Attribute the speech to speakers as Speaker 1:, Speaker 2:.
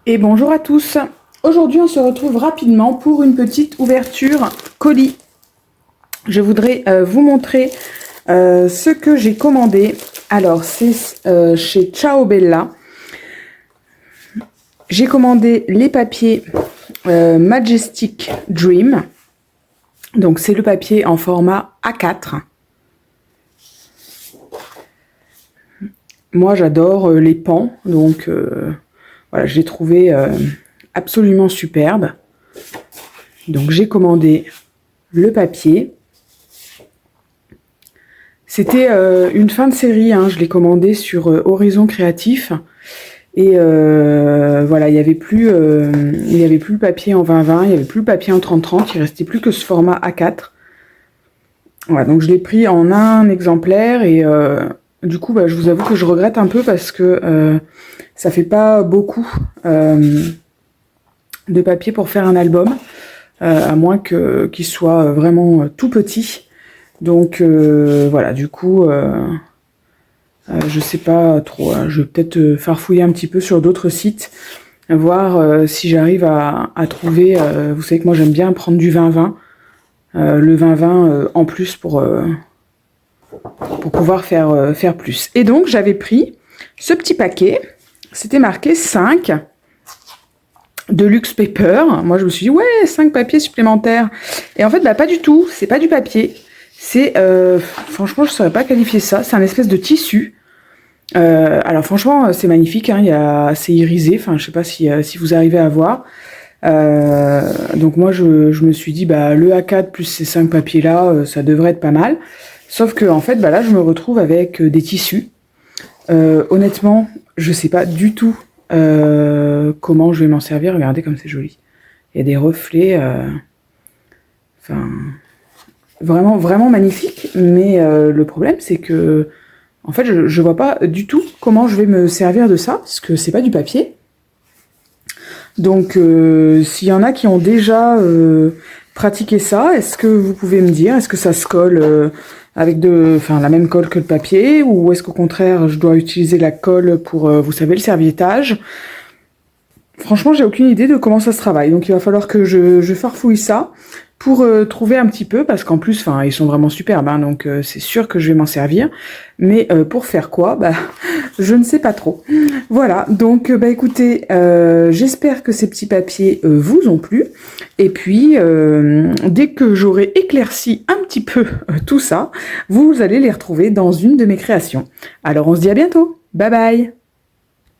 Speaker 1: Et bonjour à tous. Aujourd'hui, on se retrouve rapidement pour une petite ouverture colis. Je voudrais vous montrer ce que j'ai commandé. Alors, c'est chez Ciao Bella. J'ai commandé les papiers Majestic Dream. Donc, c'est le papier en format A4. Moi, j'adore les pans, donc voilà, je l'ai trouvé absolument superbe. Donc, j'ai commandé le papier. C'était une fin de série, hein, je l'ai commandé sur Horizon Créatif. Et voilà, il n'y avait plus le papier en 20-20, il n'y avait plus le papier en 30-30, il restait plus que ce format A4. Voilà, donc je l'ai pris en un exemplaire et du coup, je vous avoue que je regrette un peu parce que ça fait pas beaucoup de papier pour faire un album, à moins qu'il soit vraiment tout petit. Donc voilà, du coup, je sais pas trop. Je vais peut-être farfouiller un petit peu sur d'autres sites, voir si j'arrive à trouver. Vous savez que moi j'aime bien prendre du 20-20, le 20-20 en plus pour pouvoir faire plus. Et donc j'avais pris ce petit paquet, c'était marqué 5 de Luxe Paper. Moi je me suis dit ouais, 5 papiers supplémentaires. Et en fait pas du tout, c'est pas du papier. C'est, franchement je saurais pas qualifier ça, c'est un espèce de tissu. Alors franchement c'est magnifique, hein, c'est irisé, enfin je sais pas si vous arrivez à voir. Donc moi je me suis dit le A4 plus ces 5 papiers là, ça devrait être pas mal. Sauf que en fait là je me retrouve avec des tissus. Honnêtement je sais pas du tout comment je vais m'en servir. Regardez comme c'est joli. Il y a des reflets, enfin vraiment vraiment magnifique. Mais le problème c'est que en fait je vois pas du tout comment je vais me servir de ça parce que c'est pas du papier. Donc s'il y en a qui ont déjà pratiqué ça, est-ce que vous pouvez me dire, est-ce que ça se colle avec la même colle que le papier, ou est-ce qu'au contraire je dois utiliser la colle pour, vous savez, le serviettage? Franchement, j'ai aucune idée de comment ça se travaille, donc il va falloir que je farfouille ça pour trouver un petit peu, parce qu'en plus, ils sont vraiment superbes, hein, donc c'est sûr que je vais m'en servir. Mais pour faire quoi? Je ne sais pas trop. Voilà, donc écoutez, j'espère que ces petits papiers vous ont plu. Et puis, dès que j'aurai éclairci un petit peu tout ça, vous allez les retrouver dans une de mes créations. Alors on se dit à bientôt. Bye bye!